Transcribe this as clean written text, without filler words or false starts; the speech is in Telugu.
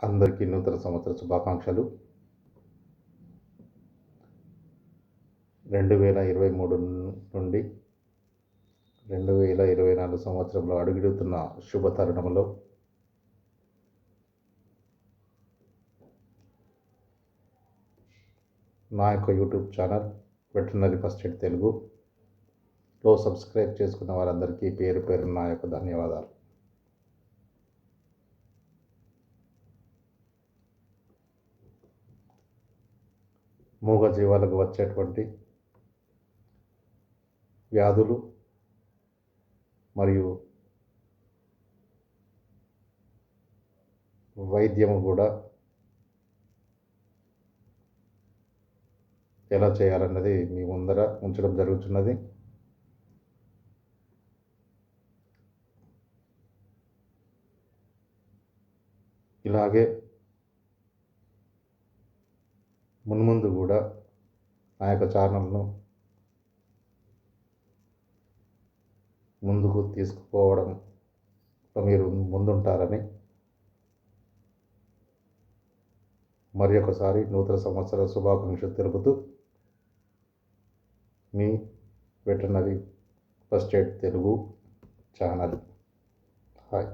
అందరికీ నూతన సంవత్సర శుభాకాంక్షలు. 2023 నుండి 2024 సంవత్సరంలో అడుగిడుతున్న శుభ తరుణంలో నా యొక్క YouTube channel veterinary first aid తెలుగులో సబ్స్క్రైబ్ చేసుకున్న వారందరికీ పేరు పేరు నా యొక్క ధన్యవాదాలు. మూగ జీవాలకు వచ్చేటువంటి వ్యాధులు మరియు వైద్యము కూడా ఎలా చేయాలన్నది మీ ముందర ఉంచడం జరుగుతున్నది. ఇలాగే మున్ముందు కూడా నా యొక్క ఛానల్ను ముందుకు తీసుకుపోవడంలో మీరు ముందుంటారని మరి ఒకసారి నూతన సంవత్సర శుభాకాంక్షలు తెలుపుతూ మీ veterinary first aid Telugu channel. Hi.